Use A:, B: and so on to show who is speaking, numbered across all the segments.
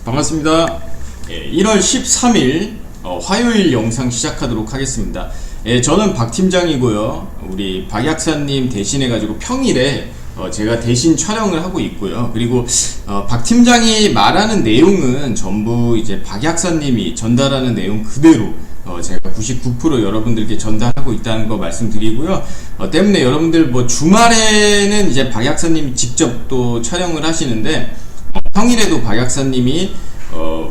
A: 반갑습니다. 1월 13일 화요일 영상 시작하도록 하겠습니다. 저는 박 팀장이고요. 우리 박 약사님 대신해 가지고 평일에 제가 대신 촬영을 하고 있고요. 그리고 박 팀장이 말하는 내용은 전부 이제 박 약사님이 전달하는 내용 그대로 제가 99% 여러분들께 전달하고 있다는 거 말씀드리고요. 때문에 여러분들 뭐 주말에는 이제 박 약사님이 직접 또 촬영을 하시는데 평일에도 박 약사님이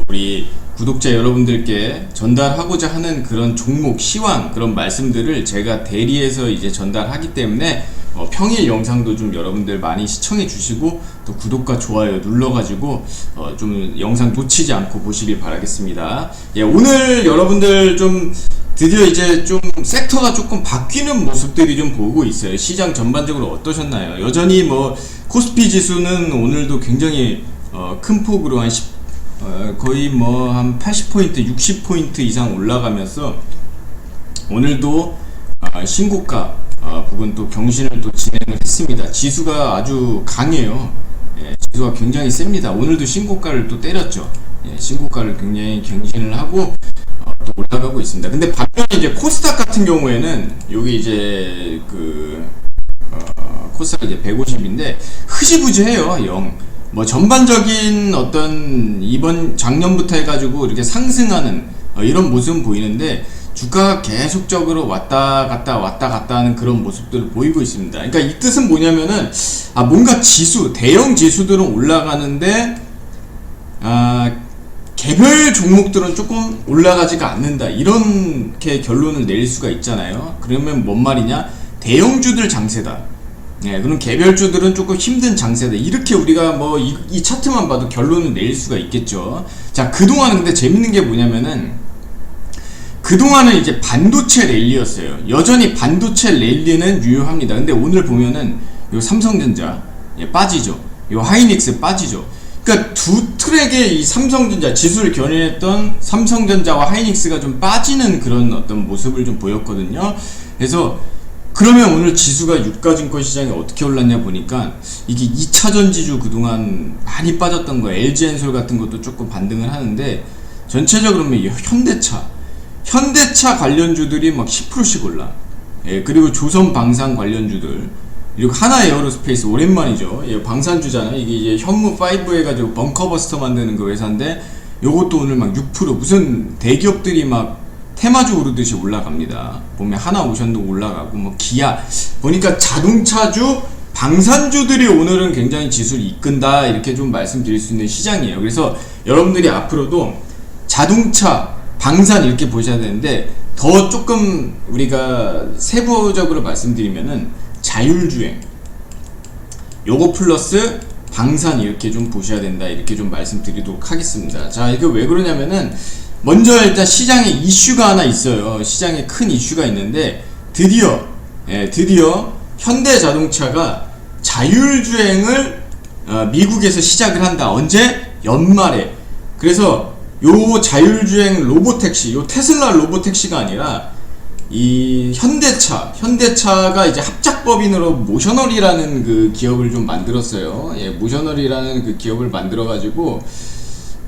A: 우리 구독자 여러분들께 전달하고자 하는 그런 종목, 시황 그런 말씀들을 제가 대리해서 이제 전달하기 때문에 평일 영상도 좀 여러분들 많이 시청해 주시고 또 구독과 좋아요 눌러가지고 좀 영상 놓치지 않고 보시길 바라겠습니다. 오늘 여러분들 좀 드디어 이제 좀 섹터가 조금 바뀌는 모습들이 좀 보고 있어요. 시장 전반적으로 어떠셨나요? 여전히 뭐 코스피 지수는 오늘도 굉장히 큰 폭으로 한 거의 뭐 한 80포인트, 60포인트 이상 올라가면서 오늘도 신고가 부분 또 경신을 또 진행을 했습니다. 지수가 아주 강해요. 지수가 굉장히 셉니다. 오늘도 신고가를 또 때렸죠. 신고가를 굉장히 경신을 하고 또 올라가고 있습니다. 근데 반면에 이제 코스닥 같은 경우에는 여기 이제 코스닥 이제 150인데 흐지부지해요. 뭐 전반적인 어떤 작년부터 해가지고 이렇게 상승하는 이런 모습은 보이는데 주가가 계속적으로 왔다 갔다 하는 그런 모습들을 보이고 있습니다. 그러니까 이 뜻은 뭐냐면은 뭔가 대형 지수들은 올라가는데 개별 종목들은 조금 올라가지가 않는다, 이렇게 결론을 내릴 수가 있잖아요. 그러면 뭔 말이냐, 대형주들 장세다, 그럼 개별주들은 조금 힘든 장세다, 이렇게 우리가 뭐 이 차트만 봐도 결론을 내릴 수가 있겠죠. 자, 그동안은 근데 재밌는 게 뭐냐면은 그동안은 이제 반도체 랠리였어요. 여전히 반도체 랠리는 유효합니다. 근데 오늘 보면은 요 삼성전자 빠지죠, 요 하이닉스 빠지죠. 그러니까 두 트랙의 이 삼성전자 지수를 견인했던 삼성전자와 하이닉스가 좀 빠지는 그런 어떤 모습을 좀 보였거든요. 그래서 그러면 오늘 지수가 유가증권 시장에 어떻게 올랐냐 보니까 이게 2차전지주 그동안 많이 빠졌던 거, LG엔솔 같은 것도 조금 반등을 하는데 전체적으로 보면 현대차 관련주들이 막 10%씩 올라. 그리고 조선방산 관련주들, 그리고 하나에어로스페이스 오랜만이죠. 방산주잖아요. 이게 이제 현무5 해가지고 벙커버스터 만드는 그 회사인데 요것도 오늘 막 6%, 무슨 대기업들이 막 테마주 오르듯이 올라갑니다. 보면 하나오션도 올라가고 뭐 기아, 보니까 자동차주, 방산주들이 오늘은 굉장히 지수를 이끈다, 이렇게 좀 말씀드릴 수 있는 시장이에요. 그래서 여러분들이 앞으로도 자동차, 방산 이렇게 보셔야 되는데 더 조금 우리가 세부적으로 말씀드리면은 자율주행 요거 플러스 방산 이렇게 좀 보셔야 된다, 이렇게 좀 말씀드리도록 하겠습니다. 자, 이게 왜 그러냐면은 먼저 일단 시장에 이슈가 하나 있어요. 시장에 큰 이슈가 있는데 드디어 현대자동차가 자율주행을 미국에서 시작을 한다. 언제? 연말에. 그래서 요 자율주행 로보택시, 요 테슬라 로보택시가 아니라 이 현대차가 이제 합작법인으로 모셔널이라는 그 기업을 좀 만들었어요. 모셔널이라는 그 기업을 만들어가지고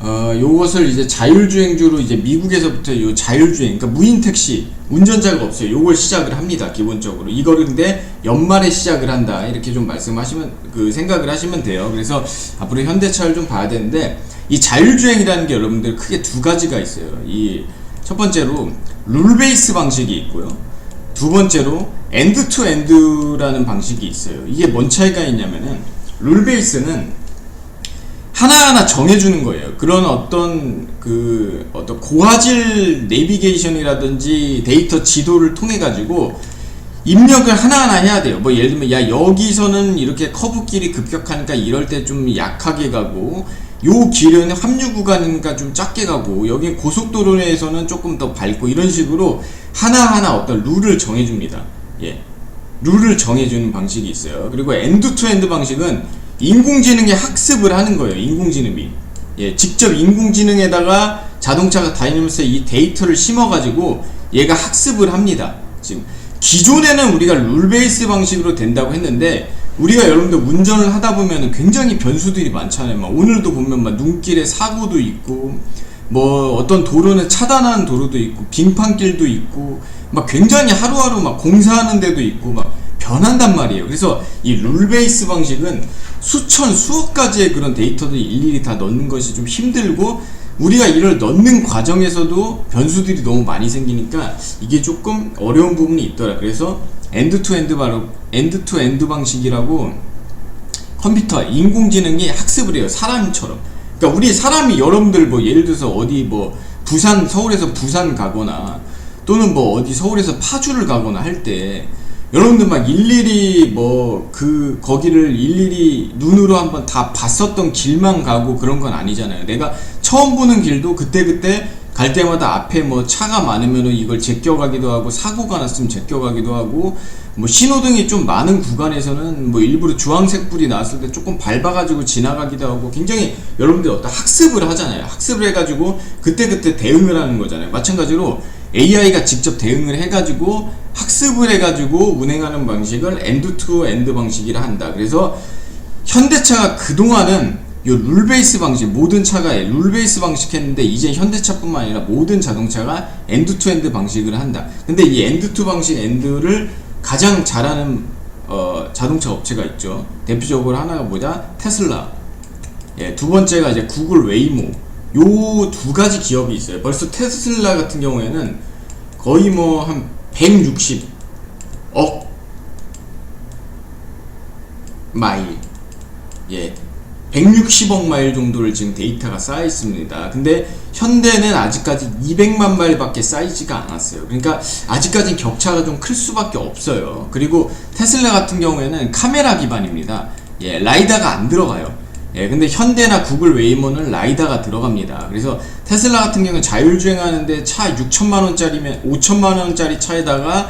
A: 요것을 이제 자율주행주로 이제 미국에서부터 요 자율주행, 그러니까 무인택시, 운전자가 없어요. 요걸 시작을 합니다. 기본적으로 이거를 근데 연말에 시작을 한다, 이렇게 좀 생각을 하시면 돼요. 그래서 앞으로 현대차를 좀 봐야 되는데 이 자율주행이라는 게 여러분들 크게 두 가지가 있어요. 이 첫 번째로 룰 베이스 방식이 있고요. 두 번째로 엔드 투 엔드라는 방식이 있어요. 이게 뭔 차이가 있냐면은 룰 베이스는 하나하나 정해주는 거예요. 그런 어떤 고화질 내비게이션이라든지 데이터 지도를 통해 가지고 입력을 하나하나 해야 돼요. 뭐 예를 들면 야 여기서는 이렇게 커브길이 급격하니까 이럴 때 좀 약하게 가고, 요 길은 합류 구간이니까 좀 작게 가고, 여기 고속도로에서는 조금 더 밝고, 이런 식으로 하나하나 어떤 룰을 정해줍니다. 예, 룰을 정해주는 방식이 있어요. 그리고 엔드 투 엔드 방식은 인공지능이 학습을 하는 거예요. 인공지능이, 예, 직접 인공지능에다가 자동차가 다니면서 이 데이터를 심어가지고 얘가 학습을 합니다. 지금 기존에는 우리가 룰 베이스 방식으로 된다고 했는데, 우리가 여러분들 운전을 하다 보면 굉장히 변수들이 많잖아요. 막 오늘도 보면 막 눈길에 사고도 있고, 뭐 어떤 도로는 차단하는 도로도 있고, 빙판길도 있고, 막 굉장히 하루하루 막 공사하는 데도 있고 막 변한단 말이에요. 그래서 이 룰 베이스 방식은 수천 수억 가지의 그런 데이터를 일일이 다 넣는 것이 좀 힘들고, 우리가 이를 넣는 과정에서도 변수들이 너무 많이 생기니까 이게 조금 어려운 부분이 있더라. 그래서 엔드 투 엔드, 바로 엔드 투 엔드 방식이라고, 컴퓨터 인공지능이 학습을 해요. 사람처럼. 그러니까 우리 사람이, 여러분들 뭐 예를 들어서 어디 뭐 부산, 서울에서 부산 가거나, 또는 뭐 어디 서울에서 파주를 가거나 할 때 여러분들 막 일일이 뭐 거기를 일일이 눈으로 한번 다 봤었던 길만 가고 그런 건 아니잖아요. 내가 처음 보는 길도 그때그때 갈 때마다 앞에 뭐 차가 많으면은 이걸 제껴가기도 하고, 사고가 났으면 제껴가기도 하고, 뭐 신호등이 좀 많은 구간에서는 뭐 일부러 주황색 불이 나왔을 때 조금 밟아가지고 지나가기도 하고, 굉장히 여러분들 어떤 학습을 하잖아요. 학습을 해가지고 그때그때 대응을 하는 거잖아요. 마찬가지로 AI가 직접 대응을 해가지고 학습을 해가지고 운행하는 방식을 엔드 투 엔드 방식이라 한다. 그래서 현대차가 그동안은 요 룰 베이스 방식, 모든 차가 룰 베이스 방식 했는데, 이제 현대차뿐만 아니라 모든 자동차가 엔드 투 엔드 방식을 한다. 근데 이 엔드 투 방식, 엔드를 가장 잘하는 자동차 업체가 있죠. 대표적으로 하나가 뭐냐? 테슬라. 예, 두 번째가 이제 구글 웨이모. 요 두 가지 기업이 있어요. 벌써 테슬라 같은 경우에는 거의 뭐 한 160억 마일, 예, 160억 마일 정도를 지금 데이터가 쌓여 있습니다. 근데 현대는 아직까지 200만 마일밖에 쌓이지가 않았어요. 그러니까 아직까지 격차가 좀 클 수밖에 없어요. 그리고 테슬라 같은 경우에는 카메라 기반입니다. 예, 라이다가 안 들어가요. 예, 근데 현대나 구글 웨이모는 라이다가 들어갑니다. 그래서 테슬라 같은 경우는 자율주행하는데 차 6천만원짜리면, 5천만원짜리 차에다가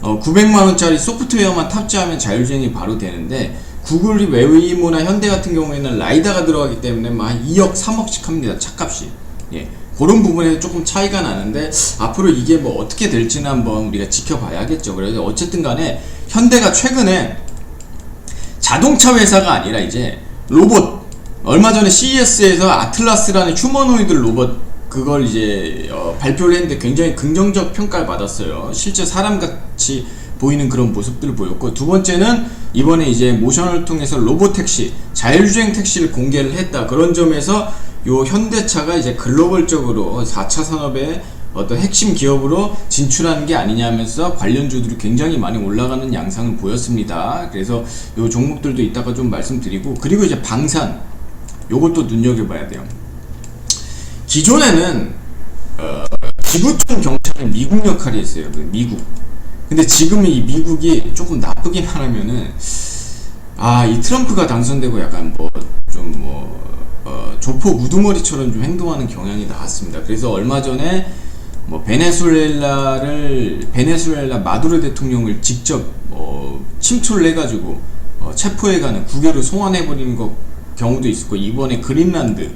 A: 900만원짜리 소프트웨어만 탑재하면 자율주행이 바로 되는데, 구글 웨이모나 현대 같은 경우에는 라이다가 들어가기 때문에 한 2억 3억씩 합니다. 차값이. 예, 그런 부분에 조금 차이가 나는데, 앞으로 이게 뭐 어떻게 될지는 한번 우리가 지켜봐야겠죠. 그래서 어쨌든 간에 현대가 최근에 자동차 회사가 아니라 이제 로봇, 얼마 전에 CES에서 아틀라스라는 휴머노이드 로봇, 그걸 이제 발표를 했는데 굉장히 긍정적 평가를 받았어요. 실제 사람같이 보이는 그런 모습들을 보였고, 두 번째는 이번에 이제 모션을 통해서 로봇 택시, 자율주행 택시를 공개를 했다. 그런 점에서 요 현대차가 이제 글로벌적으로 4차 산업의 어떤 핵심 기업으로 진출하는 게 아니냐 하면서 관련주들이 굉장히 많이 올라가는 양상을 보였습니다. 그래서 요 종목들도 이따가 좀 말씀드리고, 그리고 이제 방산, 요것도 눈여겨봐야 돼요. 기존에는 지구촌 경찰은 미국 역할이 있어요. 미국. 근데 지금은 이 미국이 조금 나쁘게 말하면은, 이 트럼프가 당선되고 약간 조폭 우두머리처럼 좀 행동하는 경향이 나왔습니다. 그래서 얼마 전에 뭐 베네수엘라 마두로 대통령을 직접 침투를 해가지고 체포해가는, 국외로 송환해버리는 경우도 있었고, 이번에 그린란드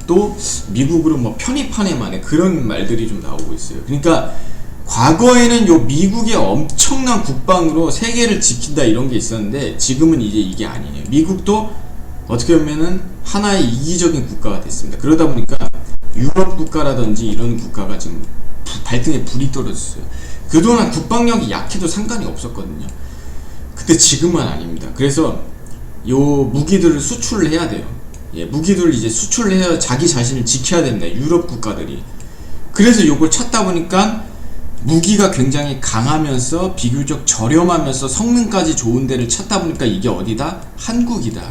A: 또 미국으로 뭐 편입하네만에 그런 말들이 좀 나오고 있어요. 그러니까 과거에는 요 미국의 엄청난 국방으로 세계를 지킨다 이런 게 있었는데, 지금은 이제 이게 아니에요. 미국도 어떻게 보면은 하나의 이기적인 국가가 됐습니다. 그러다 보니까 유럽 국가라든지 이런 국가가 지금 발등에 불이 떨어졌어요. 그동안 국방력이 약해도 상관이 없었거든요. 근데 지금은 아닙니다. 그래서 요 무기들을 수출을 해야 돼요. 예, 무기들을 이제 수출을 해야 자기 자신을 지켜야 됩니다. 유럽 국가들이. 그래서 요걸 찾다 보니까 무기가 굉장히 강하면서 비교적 저렴하면서 성능까지 좋은 데를 찾다 보니까 이게 어디다? 한국이다.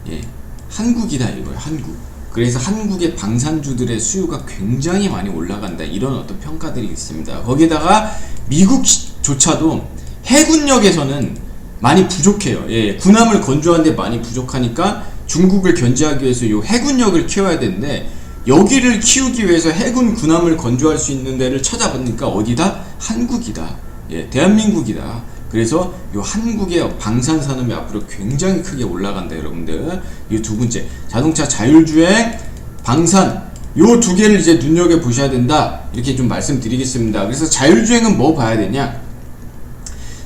A: 예, 한국이다 이거예요. 한국. 그래서 한국의 방산주들의 수요가 굉장히 많이 올라간다, 이런 어떤 평가들이 있습니다. 거기에다가 미국조차도 해군력에서는 많이 부족해요. 예, 군함을 건조하는데 많이 부족하니까 중국을 견제하기 위해서 요 해군력을 키워야 되는데, 여기를 키우기 위해서 해군 군함을 건조할 수 있는 데를 찾아보니까 어디다? 한국이다. 예, 대한민국이다. 그래서 요 한국의 방산 산업이 앞으로 굉장히 크게 올라간다, 여러분들. 이 두 번째, 자동차 자율주행, 방산, 요 두 개를 이제 눈여겨 보셔야 된다, 이렇게 좀 말씀드리겠습니다. 그래서 자율주행은 뭐 봐야 되냐?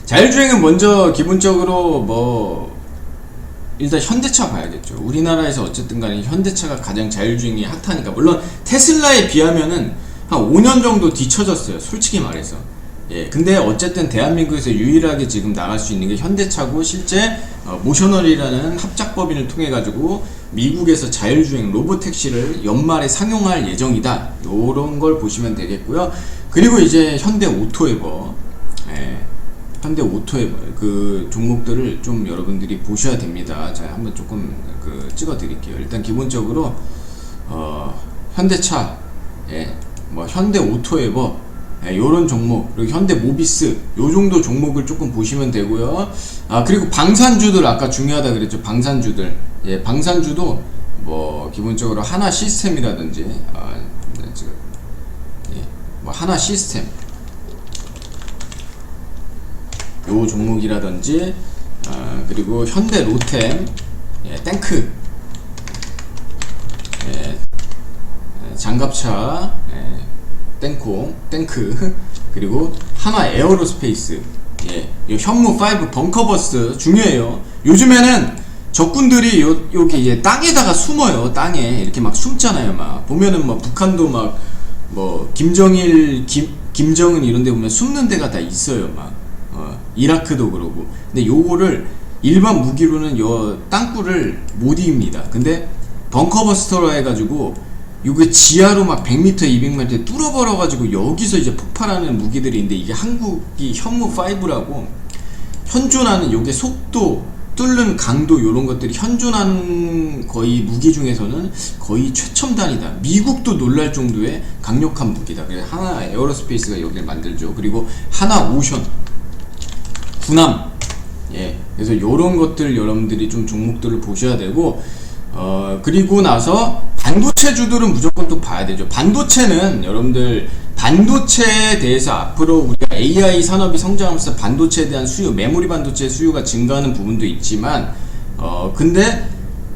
A: 자율주행은 먼저 기본적으로 뭐 일단 현대차 봐야겠죠. 우리나라에서 어쨌든 간에 현대차가 가장 자율주행이 핫하니까. 물론 테슬라에 비하면은 한 5년 정도 뒤쳐졌어요, 솔직히 말해서. 예, 근데 어쨌든 대한민국에서 유일하게 지금 나갈 수 있는 게 현대차고, 실제 모셔널이라는 합작법인을 통해 가지고 미국에서 자율주행 로보택시를 연말에 상용할 예정이다, 요런 걸 보시면 되겠고요. 그리고 이제 현대 오토에버, 예, 현대 오토에버 그 종목들을 좀 여러분들이 보셔야 됩니다. 자, 한번 조금 찍어 드릴게요. 일단 기본적으로 현대차, 예, 뭐 현대 오토에버, 예, 요런 종목, 그리고 현대 모비스, 요 정도 종목을 조금 보시면 되고요. 그리고 방산주들, 아까 중요하다 그랬죠. 방산주들. 예, 방산주도 뭐 기본적으로 하나 시스템이라든지, 예, 뭐 하나 시스템, 요 종목이라든지, 그리고 현대 로템, 예, 탱크, 예, 장갑차, 예, 탱크, 그리고 하나 에어로스페이스, 예, 요 현무 5 벙커버스 중요해요. 요즘에는 적군들이 여기 이제 땅에다가 숨어요. 땅에 이렇게 막 숨잖아요. 막 보면은 뭐 북한도 막 뭐 김정은 이런 데 보면 숨는 데가 다 있어요. 막 이라크도 그러고. 근데 요거를 일반 무기로는 요 땅굴을 못 이깁니다. 근데 벙커버스터라 해가지고 요게 지하로 막 100m, 200m 뚫어버려 가지고 여기서 이제 폭발하는 무기들인데, 이게 한국이 현무 5라고 현존하는, 요게 속도, 뚫는 강도, 요런 것들이 현존하는 거의 무기 중에서는 거의 최첨단이다. 미국도 놀랄 정도의 강력한 무기다. 그래서 하나 에어로스페이스가 여기를 만들죠. 그리고 하나 오션, 군함, 예, 그래서 요런 것들 여러분들이 좀 종목들을 보셔야 되고, 그리고 나서 반도체주들은 무조건 또 봐야 되죠. 반도체는 여러분들, 반도체에 대해서 앞으로 우리가 AI 산업이 성장하면서 반도체에 대한 수요, 메모리 반도체 수요가 증가하는 부분도 있지만, 근데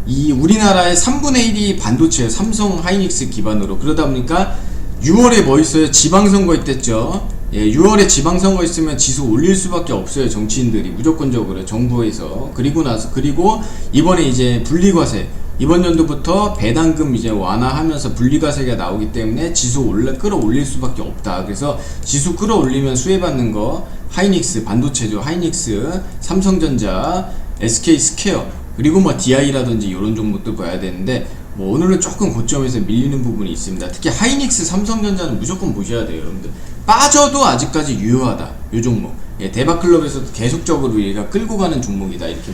A: 이 우리나라의 3분의 1이 반도체예요. 삼성 하이닉스 기반으로. 그러다 보니까 6월에 뭐 있어요? 지방선거 있댔죠. 예, 6월에 지방선거 있으면 지수 올릴 수밖에 없어요. 정치인들이 무조건적으로, 정부에서. 그리고 이번에 이제 분리과세, 이번 연도부터 배당금 이제 완화하면서 분리과세가 나오기 때문에 지수 끌어올릴 수밖에 없다. 그래서 지수 끌어올리면 수혜받는 거 하이닉스, 반도체죠. 하이닉스, 삼성전자, SK 스퀘어, 그리고 뭐 DI라든지 이런 종목들 봐야 되는데, 뭐 오늘은 조금 고점에서 밀리는 부분이 있습니다. 특히 하이닉스, 삼성전자는 무조건 보셔야 돼요, 여러분들. 빠져도 아직까지 유효하다, 요 종목. 예, 대박클럽에서도 계속적으로 얘가 끌고 가는 종목이다, 이렇게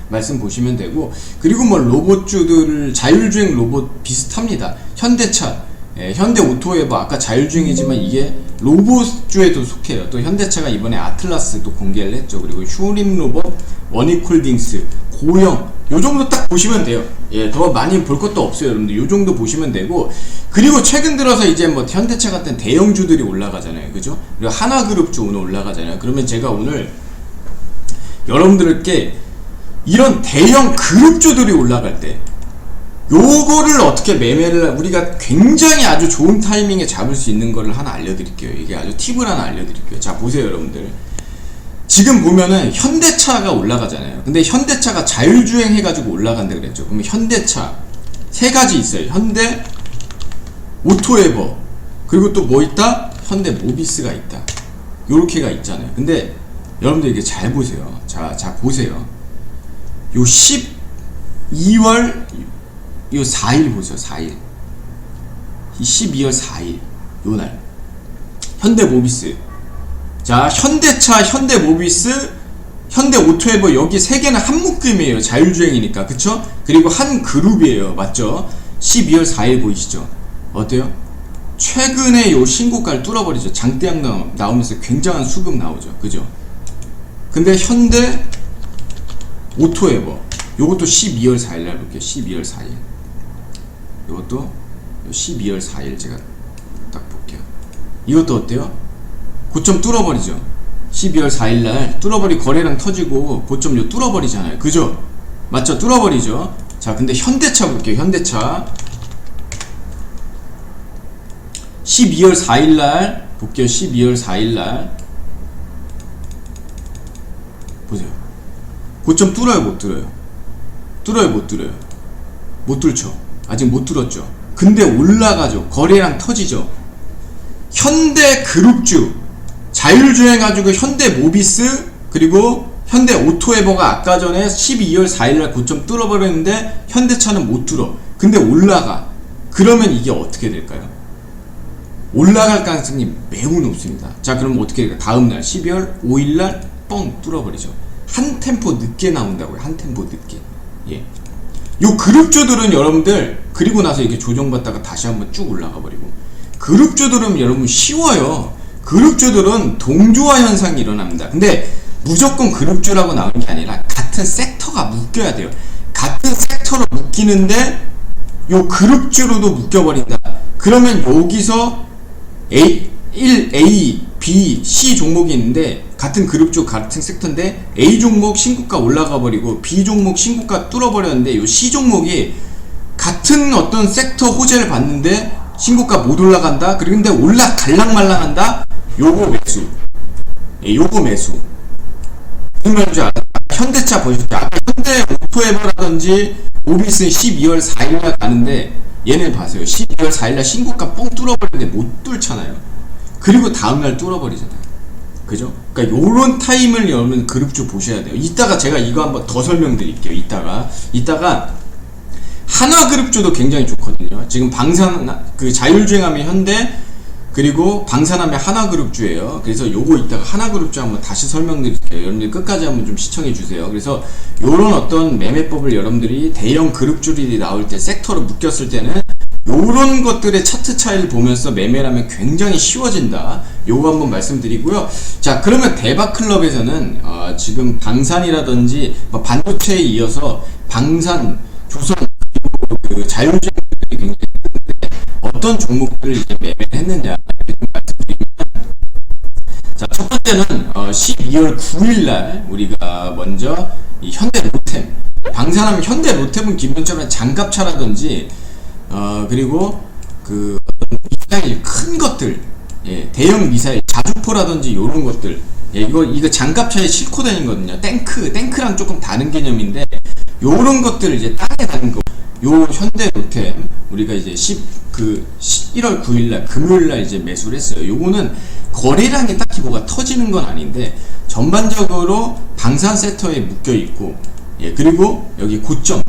A: 말씀 보시면 되고. 그리고 뭐 로봇주들, 자율주행 로봇 비슷합니다. 현대차, 예, 현대 오토에버, 아까 자율주행이지만 이게 로봇주에도 속해요. 또 현대차가 이번에 아틀라스도 공개를 했죠. 그리고 휴림 로봇, 원익홀딩스, 고영, 요 정도 딱 보시면 돼요. 예, 더 많이 볼 것도 없어요, 여러분들. 요 정도 보시면 되고. 그리고 최근 들어서 이제 뭐 현대차 같은 대형주들이 올라가잖아요, 그죠? 그리고 하나그룹주 오늘 올라가잖아요. 그러면 제가 오늘 여러분들께 이런 대형 그룹주들이 올라갈 때 요거를 어떻게 매매를, 우리가 굉장히 아주 좋은 타이밍에 잡을 수 있는 거를 하나 알려드릴게요. 이게 아주 팁을 하나 알려드릴게요. 자, 보세요, 여러분들. 지금 보면은 현대차가 올라가잖아요. 근데 현대차가 자율주행 해가지고 올라간다 그랬죠. 그러면 현대차 세 가지 있어요. 현대 오토에버, 그리고 또 뭐 있다? 현대 모비스가 있다. 요렇게가 있잖아요. 근데 여러분들 이게 잘 보세요. 자 보세요. 요 12월 요 4일 보세요. 4일. 12월 4일 요날 현대 모비스, 자, 현대차, 현대 모비스, 현대 오토에버, 여기 세 개는 한 묶음이에요. 자율주행이니까, 그쵸? 그리고 한 그룹이에요. 맞죠? 12월 4일 보이시죠? 어때요? 최근에 요 신고가를 뚫어버리죠. 장대양 나오면서 굉장한 수급 나오죠. 그죠? 근데 현대 오토에버 요것도 12월 4일날 볼게요. 12월 4일 요것도 12월 4일 제가 딱 볼게요. 이것도 어때요? 고점 뚫어버리죠. 12월 4일날 뚫어버리 거래량 터지고 고점 요 뚫어버리잖아요. 그죠? 맞죠? 뚫어버리죠. 자, 근데 현대차 볼게요. 현대차 12월 4일날 볼게요. 12월 4일날 보세요. 고점 뚫어요? 못 뚫어요? 뚫어요? 못 뚫어요? 못 뚫죠. 아직 못 뚫었죠. 근데 올라가죠. 거래량 터지죠. 현대그룹주 자율주행 가지고 현대모비스 그리고 현대오토에버가 아까 전에 12월 4일날 고점 뚫어버렸는데 현대차는 못 뚫어. 근데 올라가. 그러면 이게 어떻게 될까요? 올라갈 가능성이 매우 높습니다. 자, 그럼 어떻게 될까요? 다음날 12월 5일날 뻥 뚫어버리죠. 한 템포 늦게 나온다고요. 한 템포 늦게. 예. 요 그룹주들은 여러분들 그리고 나서 이렇게 조정받다가 다시 한번 쭉 올라가 버리고, 그룹주들은 여러분 쉬워요. 그룹주들은 동조화 현상이 일어납니다. 근데 무조건 그룹주라고 나오는 게 아니라 같은 섹터가 묶여야 돼요. 같은 섹터로 묶이는데 요 그룹주로도 묶여버린다. 그러면 여기서 A, 1, A, B, C 종목이 있는데 같은 그룹주 같은 섹터인데 A 종목 신고가 올라가 버리고 B 종목 신고가 뚫어버렸는데 요 C 종목이 같은 어떤 섹터 호재를 받는데 신고가 못 올라간다. 그런데 올라갈랑말랑한다. 요거 매수. 예, 요거 매수. 무슨 말인지 알아? 현대차 보셨죠? 아까 현대 오토에버라든지 모비스는 12월 4일날 가는데 얘네 봐세요. 12월 4일날 신고가 뻥 뚫어버리는데 못 뚫잖아요. 그리고 다음날 뚫어버리잖아요. 그죠? 그러니까 요런 타임을 여러분 그룹주 보셔야 돼요. 이따가 제가 이거 한번 더 설명드릴게요. 이따가 한화그룹주도 굉장히 좋거든요. 지금 그 자율주행하면 현대 그리고 방산하면 하나그룹주예요. 그래서 요거 이따가 하나그룹주 한번 다시 설명드릴게요. 여러분들 끝까지 한번 좀 시청해 주세요. 그래서 요런 어떤 매매법을 여러분들이 대형 그룹주들이 나올 때 섹터로 묶였을 때는 요런 것들의 차트 차이를 보면서 매매를 하면 굉장히 쉬워진다. 요거 한번 말씀드리고요. 자, 그러면 대박클럽에서는 지금 방산이라든지 반도체에 이어서 방산, 조선, 그리고 그 자율주행들이 굉장히 어떤 종목들을 이제 매매를 했느냐 이렇게 좀 말씀드리면, 자, 첫 번째는 12월 9일날 우리가 먼저 이 현대로템, 방산하면 현대로템은 기본적으로 장갑차라든지 그리고 그 어떤 미사일 큰 것들, 예, 대형 미사일 자주포라든지 요런 것들, 예, 이거 장갑차에 싣고 다니거든요. 탱크랑 조금 다른 개념인데 요런 것들을 이제 땅에 다는 거. 요 현대로템 우리가 이제 1월 9일날 금요일날 이제 매수를 했어요. 요거는 거래량이 딱히 뭐가 터지는 건 아닌데 전반적으로 방산 섹터에 묶여 있고, 예, 그리고 여기 고점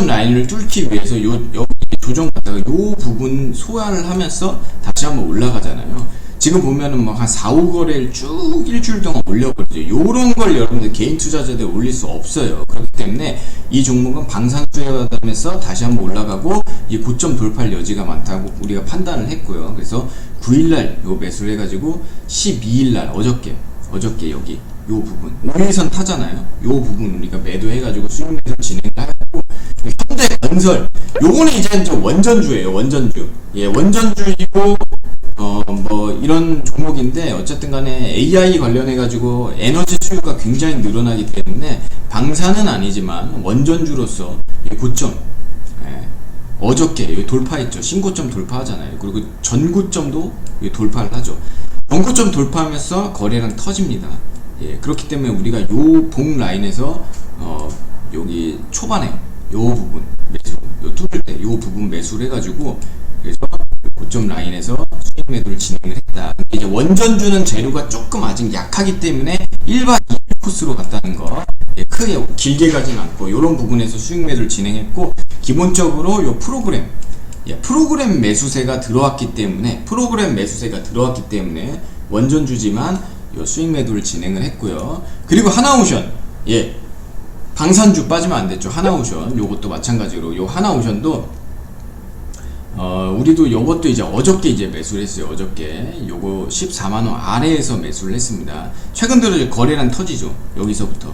A: 라인을 뚫기 위해서 여기 조정받다가 요 부분 소화를 하면서 다시 한번 올라가잖아요. 지금 보면은 막 한 4, 5거래를 쭉 일주일 동안 올려버리죠. 요런 걸 여러분들 개인 투자자들 올릴 수 없어요. 그렇기 때문에 이 종목은 방산 수혜하면서 다시 한번 올라가고 이 고점 돌파할 여지가 많다고 우리가 판단을 했고요. 그래서 9일날 요 매수를 해가지고 12일날 어저께 여기 요 부분 5일선 타잖아요. 요 부분 우리가 매도해가지고 수익 매수 진행을 하고, 현대건설 요거는 이제 원전주예요. 원전주. 예, 원전주이고 뭐 이런 종목인데 어쨌든 간에 AI 관련해 가지고 에너지 수요가 굉장히 늘어나기 때문에 방산은 아니지만 원전주로서 고점, 예, 어저께 돌파했죠. 신고점 돌파하잖아요. 그리고 전고점도 돌파를 하죠. 전고점 돌파하면서 거래량 터집니다. 예, 그렇기 때문에 우리가 요 봉 라인에서 여기 초반에 요 부분 매수, 요 뚫을 때 요 부분 매수를 해가지고 그래서 고점 라인에서 수익 매도를 진행을 했다. 이제 원전주는 재료가 조금 아직 약하기 때문에 1박 2일 코스로 갔다는 거, 예, 크게 길게 가진 않고 이런 부분에서 수익 매도를 진행했고, 기본적으로 요 프로그램, 예, 프로그램 매수세가 들어왔기 때문에 원전주지만 요 수익 매도를 진행을 했고요. 그리고 하나오션, 예, 방산주 빠지면 안 됐죠. 하나오션 요것도 마찬가지로 요 하나오션도 우리도 요것도 이제 어저께 이제 매수를 했어요. 어저께 요거 14만원 아래에서 매수를 했습니다. 최근 들어 이제 거래량 터지죠. 여기서부터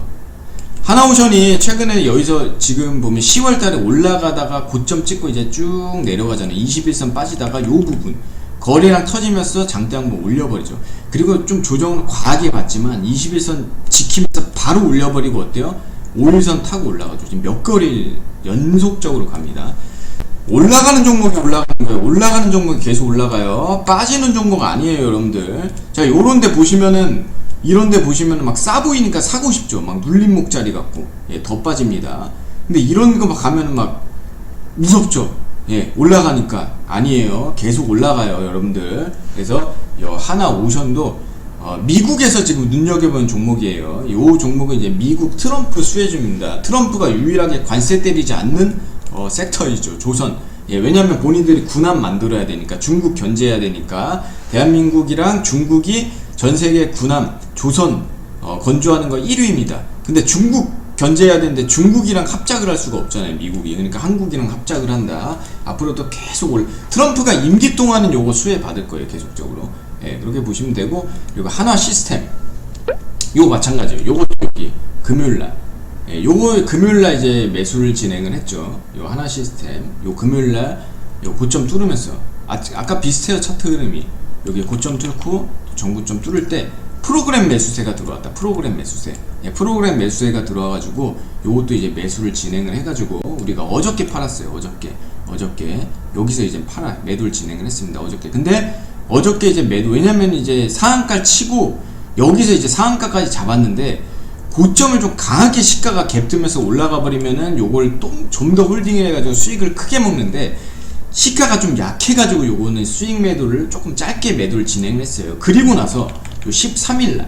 A: 하나오션이 최근에 여기서 지금 보면 10월달에 올라가다가 고점 찍고 이제 쭉 내려가잖아요. 21선 빠지다가 요 부분 거래량 터지면서 장대 한번 올려버리죠. 그리고 좀 조정을 과하게 받지만 21선 지키면서 바로 올려버리고 어때요? 5일선 타고 올라가죠. 지금 몇 거리 연속적으로 갑니다. 올라가는 종목이 올라가는 거예요. 올라가는 종목이 계속 올라가요. 빠지는 종목 아니에요, 여러분들. 자, 요런데 보시면은, 이런데 보시면은 막 싸 보이니까 사고 싶죠. 막 눌림목자리 같고, 예, 더 빠집니다. 근데 이런 거 막 가면은 막 무섭죠. 예, 올라가니까 아니에요. 계속 올라가요, 여러분들. 그래서 요 하나오션도 미국에서 지금 눈여겨보는 종목이에요. 요 종목은 이제 미국 트럼프 수혜주입니다. 트럼프가 유일하게 관세 때리지 않는 섹터이죠. 조선. 예, 왜냐면 본인들이 군함 만들어야 되니까, 중국 견제해야 되니까, 대한민국이랑 중국이 전세계 군함, 조선, 건조하는 거 1위입니다. 근데 중국 견제해야 되는데 중국이랑 합작을 할 수가 없잖아요, 미국이. 그러니까 한국이랑 합작을 한다. 앞으로도 계속 트럼프가 임기 동안은 요거 수혜 받을 거예요, 계속적으로. 예, 그렇게 보시면 되고, 그리고 한화 시스템. 요거 마찬가지예요. 요것도 여기 금요일날. 예, 요거 금요일날 이제 매수를 진행을 했죠. 요 하나 시스템. 요 금요일날 요 고점 뚫으면서 아까 비슷해요, 차트 흐름이. 여기 고점 뚫고 정고점 뚫을 때 프로그램 매수세가 들어왔다. 프로그램 매수세. 예, 프로그램 매수세가 들어와가지고 요것도 이제 매수를 진행을 해가지고 우리가 어저께 팔았어요. 어저께 여기서 이제 매도를 진행을 했습니다. 어저께. 근데 어저께 이제 매도, 왜냐면 이제 상한가를 치고 여기서 이제 상한가까지 잡았는데 고점을 좀 강하게 시가가 갭뜨면서 올라가 버리면은 요걸 좀 더 홀딩을 해가지고 수익을 크게 먹는데, 시가가 좀 약해가지고 요거는 수익 매도를 조금 짧게 매도를 진행을 했어요. 그리고 나서 요 13일날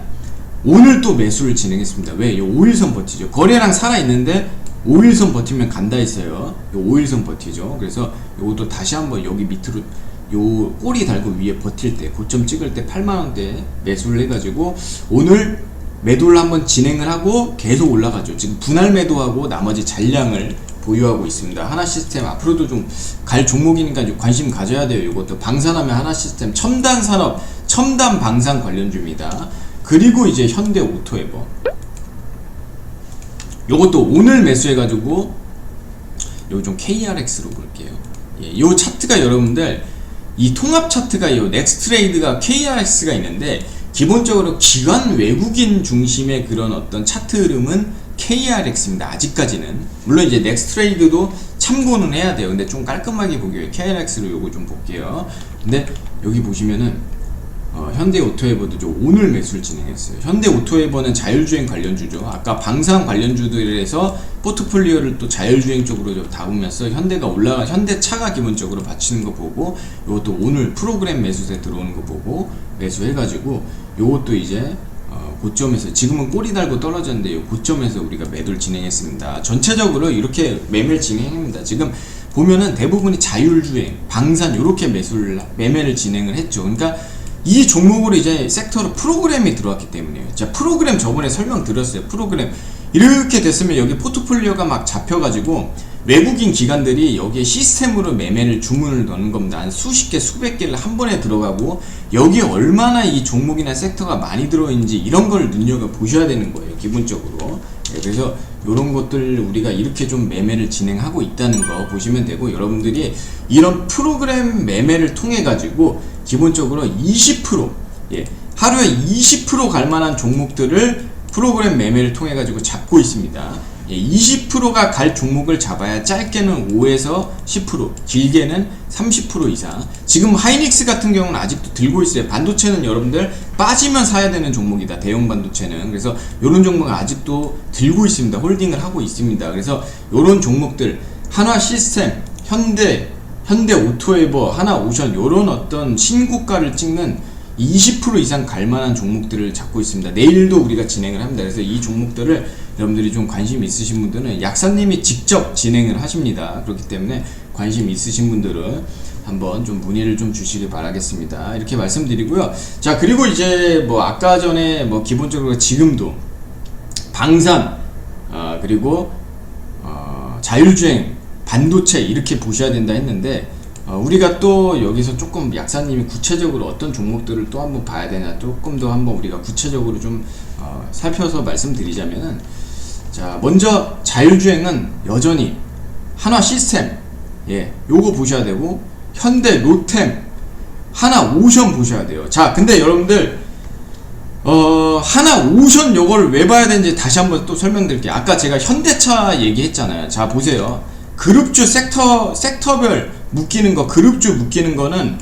A: 오늘 또 매수를 진행했습니다. 왜? 요 5일선 버티죠. 거래량 살아있는데 5일선 버티면 간다 했어요. 요 5일선 버티죠. 그래서 요것도 다시 한번 여기 밑으로 요 꼬리 달고 위에 버틸 때, 고점 찍을 때 8만원대 매수를 해가지고 오늘 매도를 한번 진행을 하고 계속 올라가죠. 지금 분할 매도하고 나머지 잔량을 보유하고 있습니다. 하나 시스템 앞으로도 좀 갈 종목이니까 좀 관심 가져야 돼요. 이것도 방산하면 하나 시스템, 첨단 산업, 첨단 방산 관련주입니다. 그리고 이제 현대 오토에버. 요것도 오늘 매수해가지고 요거 좀 KRX로 볼게요. 예, 요 차트가 여러분들 이 통합 차트가 요 넥스트레이드가 KRX가 있는데, 기본적으로 기관 외국인 중심의 그런 어떤 차트 흐름은 KRX입니다. 아직까지는. 물론 이제 넥스트레이드도 참고는 해야 돼요. 근데 좀 깔끔하게 보기 위해 KRX로 요거 좀 볼게요. 근데 여기 보시면은 현대오토에버도 좀 오늘 매수를 진행했어요. 현대오토에버는 자율주행 관련주죠. 아까 방산 관련주들에서 포트폴리오를 또 자율주행 쪽으로 좀 담으면서 현대가 현대차가 기본적으로 받치는 거 보고, 요것도 오늘 프로그램 매수세 들어오는 거 보고 매수해가지고 요것도 이제 고점에서, 지금은 꼬리 달고 떨어졌는데 요 고점에서 우리가 매도를 진행했습니다. 전체적으로 이렇게 매매를 진행합니다. 지금 보면은 대부분이 자율주행, 방산 요렇게 매매를 진행을 했죠. 그러니까 이 종목으로 이제 섹터로 프로그램이 들어왔기 때문이에요. 자, 프로그램 저번에 설명드렸어요. 프로그램 이렇게 됐으면 여기 포트폴리오가 막 잡혀가지고 외국인 기관들이 여기에 시스템으로 매매를 주문을 넣는 겁니다. 한 수십 개, 수백 개를 한 번에 들어가고, 여기에 얼마나 이 종목이나 섹터가 많이 들어있는지 이런 걸 눈여겨보셔야 되는 거예요, 기본적으로. 네, 그래서 이런 것들 우리가 이렇게 좀 매매를 진행하고 있다는 거 보시면 되고, 여러분들이 이런 프로그램 매매를 통해 가지고 기본적으로 20%, 예, 하루에 20% 갈만한 종목들을 프로그램 매매를 통해 가지고 잡고 있습니다. 예, 20%가 갈 종목을 잡아야 짧게는 5에서 10%, 길게는 30% 이상. 지금 하이닉스 같은 경우는 아직도 들고 있어요. 반도체는 여러분들 빠지면 사야 되는 종목이다, 대형 반도체는. 그래서 이런 종목은 아직도 들고 있습니다. 홀딩을 하고 있습니다. 그래서 이런 종목들, 한화 시스템, 현대 오토에버, 하나오션, 요런 어떤 신고가를 찍는 20% 이상 갈만한 종목들을 잡고 있습니다. 내일도 우리가 진행을 합니다. 그래서 이 종목들을 여러분들이 좀 관심 있으신 분들은 약사님이 직접 진행을 하십니다. 그렇기 때문에 관심 있으신 분들은 한번 좀 문의를 좀 주시길 바라겠습니다. 이렇게 말씀드리고요. 자, 그리고 이제 뭐 아까 전에 뭐 기본적으로 지금도 방산, 그리고 자율주행, 반도체 이렇게 보셔야 된다 했는데, 우리가 또 여기서 조금 약사님이 구체적으로 어떤 종목들을 또 한번 봐야 되나 조금 더 한번 우리가 구체적으로 좀 살펴서 말씀드리자면은, 자, 먼저 자율주행은 여전히 한화 시스템, 예, 요거 보셔야 되고, 현대 로템, 하나 오션 보셔야 돼요. 자, 근데 여러분들 하나 오션 요거를 왜 봐야 되는지 다시 한번 또 설명드릴게요. 아까 제가 현대차 얘기했잖아요. 자, 보세요. 그룹주 섹터별 묶이는 거, 그룹주 묶이는 거는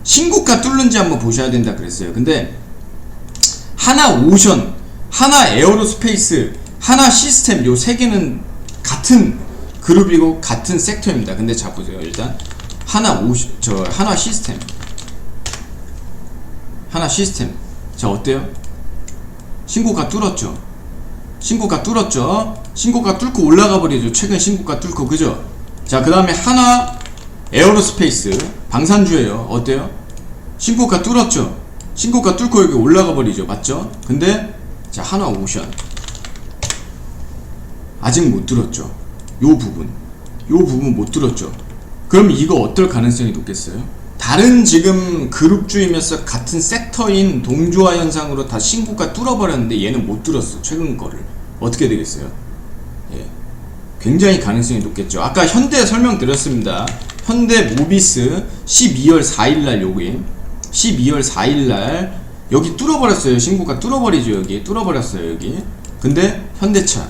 A: 신고가 뚫는지 한번 보셔야 된다 그랬어요. 근데 하나 오션, 하나 에어로스페이스, 하나 시스템 요 세 개는 같은 그룹이고 같은 섹터입니다. 근데 자, 보세요. 일단 하나 시스템, 하나 시스템, 자, 어때요? 신고가 뚫었죠? 신고가 뚫었죠? 신고가 뚫고 올라가 버리죠. 최근 신고가 뚫고, 그죠? 자, 그 다음에 하나 에어로스페이스 방산주예요. 어때요? 신고가 뚫었죠? 신고가 뚫고 여기 올라가 버리죠. 맞죠? 근데 자, 하나 오션 아직 못 뚫었죠. 요 부분 못 뚫었죠. 그럼 이거 어떨 가능성이 높겠어요? 다른 지금 그룹주이면서 같은 섹터인 동조화 현상으로 다 신고가 뚫어버렸는데 얘는 못 뚫었어. 최근 거를. 어떻게 되겠어요? 예, 굉장히 가능성이 높겠죠. 아까 현대 설명드렸습니다. 현대 모비스 12월 4일날 여기 12월 4일날 여기 뚫어버렸어요. 신고가 뚫어버리죠. 여기 뚫어버렸어요. 여기. 근데 현대차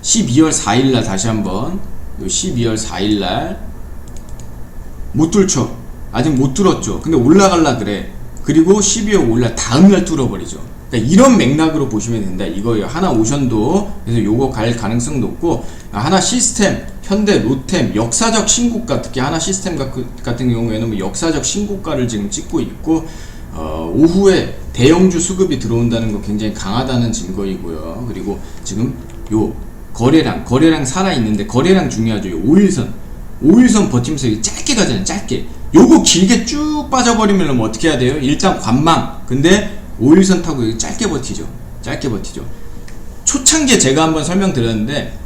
A: 12월 4일날 다시 한번 요 12월 4일날 못 뚫죠. 아직 못 뚫었죠. 근데 올라갈라 그래. 그리고 12월 5일날 다음날 뚫어버리죠. 그러니까 이런 맥락으로 보시면 된다 이거예요. 하나 오션도 그래서 요거 갈 가능성 높고, 하나 시스템, 현대 로템 역사적 신고가, 특히 하나 시스템 같은 경우에는 뭐 역사적 신고가를 지금 찍고 있고, 오후에 대형주 수급이 들어온다는 거 굉장히 강하다는 증거이고요. 그리고 지금 요 거래량 살아있는데, 거래량 중요하죠. 요 5일선 버티면서 짧게 가잖아요. 짧게. 요거 길게 쭉 빠져버리면 뭐 어떻게 해야 돼요? 일단 관망. 근데 5일선 타고 짧게 버티죠. 짧게 버티죠. 초창기에 제가 한번 설명드렸는데,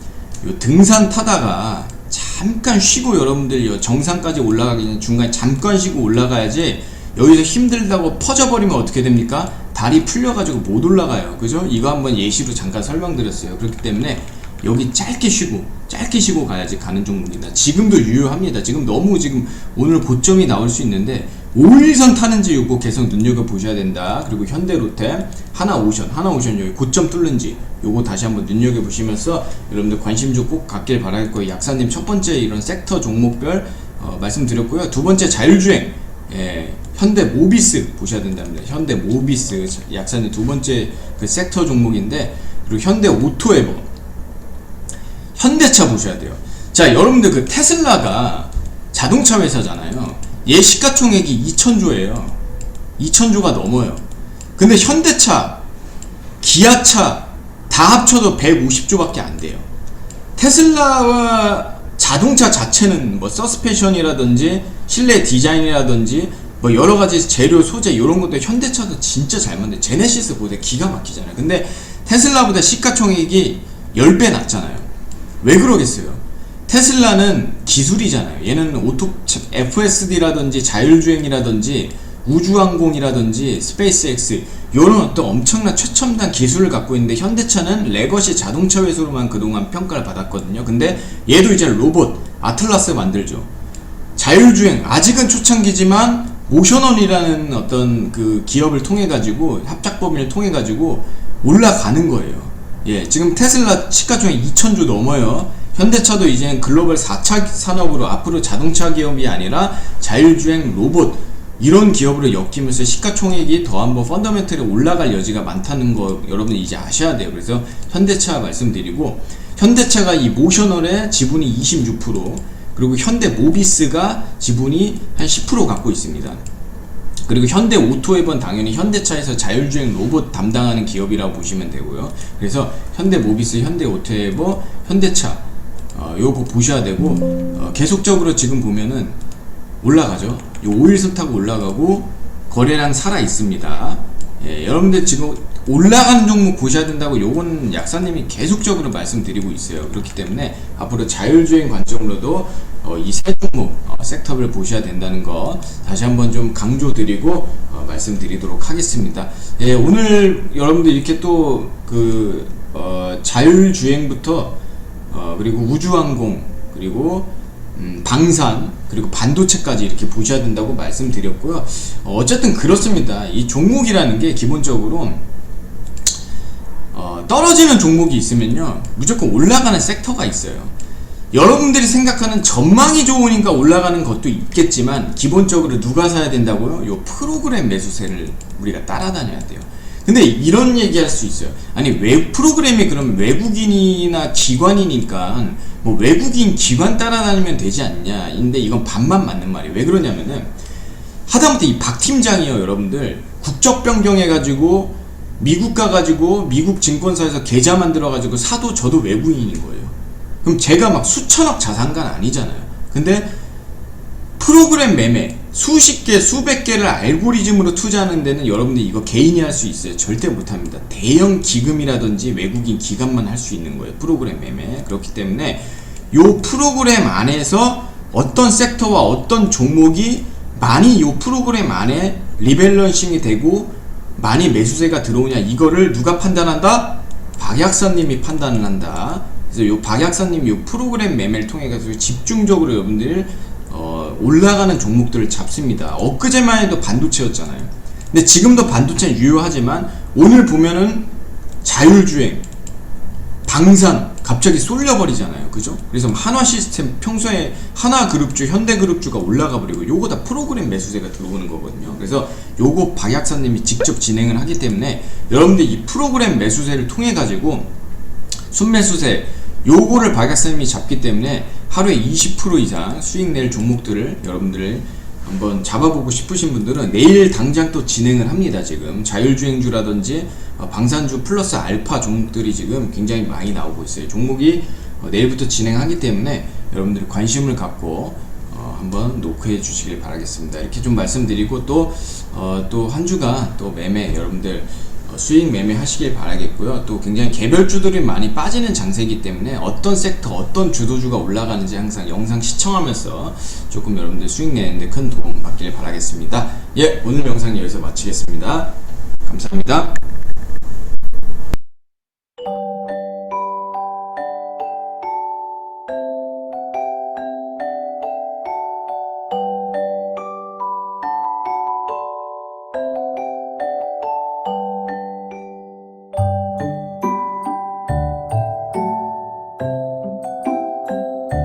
A: 요 등산 타다가 잠깐 쉬고, 여러분들 정상까지 올라가기 전에 중간에 잠깐 쉬고 올라가야지, 여기서 힘들다고 퍼져버리면 어떻게 됩니까? 다리 풀려가지고 못 올라가요. 그죠? 이거 한번 예시로 잠깐 설명드렸어요. 그렇기 때문에 여기 짧게 쉬고 가야지 가는 종목입니다. 지금도 유효합니다. 지금 너무 지금 오늘 고점이 나올 수 있는데 5일선 타는지 요거 계속 눈여겨보셔야 된다. 그리고 현대로템, 하나오션 여기 고점 뚫는지 요거 다시 한번 눈여겨보시면서 여러분들 관심 좀 꼭 갖길 바랄 거예요. 약사님 첫 번째 이런 섹터 종목별 말씀드렸고요. 두 번째 자율주행, 예, 현대 모비스 보셔야 된답니다. 현대 모비스 약사님 두 번째 그 섹터 종목인데, 그리고 현대 오토에버, 현대차 보셔야 돼요. 자, 여러분들 그 테슬라가 자동차 회사잖아요. 얘 시가총액이 2000조예요. 2000조가 넘어요. 근데 현대차, 기아차 다 합쳐도 150조밖에 안 돼요. 테슬라와 자동차 자체는 뭐 서스펜션이라든지 실내 디자인이라든지 뭐 여러가지 재료, 소재 이런 것도 현대차도 진짜 잘 만든, 제네시스 보다 기가 막히잖아요. 근데 테슬라보다 시가총액이 10배 낮잖아요. 왜 그러겠어요? 테슬라는 기술이잖아요. 얘는 FSD라든지 자율주행이라든지 우주항공이라든지 스페이스X 이런 어떤 엄청난 최첨단 기술을 갖고 있는데, 현대차는 레거시 자동차 회사로만 그동안 평가를 받았거든요. 근데 얘도 이제 로봇 아틀라스 만들죠. 자율주행 아직은 초창기지만 모셔넌이라는 어떤 그 기업을 통해 가지고, 합작법인을 통해 가지고 올라가는 거예요. 예, 지금 테슬라 시가총액 2000조 넘어요. 현대차도 이제는 글로벌 4차 산업으로 앞으로 자동차 기업이 아니라 자율주행 로봇 이런 기업으로 엮이면서 시가총액이 더 한번 펀더멘털이 올라갈 여지가 많다는 거 여러분 이제 아셔야 돼요. 그래서 현대차 말씀드리고, 현대차가 이 모셔널의 지분이 26%, 그리고 현대 모비스가 지분이 한 10% 갖고 있습니다. 그리고 현대 오토앱은 당연히 현대차에서 자율주행 로봇 담당하는 기업이라고 보시면 되고요. 그래서 현대 모비스, 현대 오토앱, 현대차 요거 보셔야 되고, 계속적으로 지금 보면은 올라가죠. 요 5일선 타고 올라가고 거래량 살아 있습니다. 예, 여러분들 지금 올라가는 종목 보셔야 된다고 요건 약사님이 계속적으로 말씀드리고 있어요. 그렇기 때문에 앞으로 자율주행 관점으로도 이 세 종목 섹터를 보셔야 된다는 거 다시 한번 좀 강조드리고 말씀드리도록 하겠습니다. 예, 오늘 여러분들 이렇게 또 그 자율주행부터 그리고 우주항공 그리고 방산 그리고 반도체까지 이렇게 보셔야 된다고 말씀드렸고요. 어쨌든 그렇습니다. 이 종목이라는 게 기본적으로 떨어지는 종목이 있으면요 무조건 올라가는 섹터가 있어요. 여러분들이 생각하는 전망이 좋으니까 올라가는 것도 있겠지만 기본적으로 누가 사야 된다고요? 요 프로그램 매수세를 우리가 따라다녀야 돼요. 근데 이런 얘기할 수 있어요. 아니 왜 프로그램이 그러면 외국인이나 기관이니까 뭐 외국인 기관 따라다니면 되지 않냐. 근데 이건 반만 맞는 말이에요. 왜 그러냐면은 하다못해 이 박 팀장이요 여러분들 국적 변경해가지고 미국 가가지고 미국 증권사에서 계좌 만들어가지고 사도 저도 외국인인 거예요. 그럼 제가 막 수천억 자산가는 아니잖아요. 근데 프로그램 매매 수십 개 수백 개를 알고리즘으로 투자하는 데는 여러분들 이거 개인이 할 수 있어요? 절대 못합니다. 대형 기금이라든지 외국인 기관만 할 수 있는 거예요. 프로그램 매매. 그렇기 때문에 요 프로그램 안에서 어떤 섹터와 어떤 종목이 많이 요 프로그램 안에 리밸런싱이 되고 많이 매수세가 들어오냐 이거를 누가 판단한다? 박약사님이 판단을 한다. 그래서 요 박약사님 요 프로그램 매매를 통해 가지고 집중적으로 여러분들 올라가는 종목들을 잡습니다. 엊그제만 해도 반도체였잖아요. 근데 지금도 반도체는 유효하지만 오늘 보면은 자율주행, 방산 갑자기 쏠려버리잖아요. 그죠? 그래서 한화시스템 평소에 하나그룹주, 현대그룹주가 올라가 버리고 요거 다 프로그램 매수세가 들어오는 거거든요. 그래서 요거 박약사님이 직접 진행을 하기 때문에 여러분들 이 프로그램 매수세를 통해 가지고 순매수세 요거를 박약사님이 잡기 때문에 하루에 20% 이상 수익 낼 종목들을 여러분들 한번 잡아보고 싶으신 분들은 내일 당장 또 진행을 합니다. 지금 자율주행주라든지 방산주 플러스 알파 종목들이 지금 굉장히 많이 나오고 있어요. 종목이 내일부터 진행하기 때문에 여러분들이 관심을 갖고 한번 노크해 주시길 바라겠습니다. 이렇게 좀 말씀드리고 또 한 주간 또 매매 여러분들 수익 매매 하시길 바라겠고요. 또 굉장히 개별주들이 많이 빠지는 장세이기 때문에 어떤 섹터 어떤 주도주가 올라가는지 항상 영상 시청하면서 조금 여러분들 수익 내는데 큰 도움 받기를 바라겠습니다. 예, 오늘 영상 여기서 마치겠습니다. 감사합니다.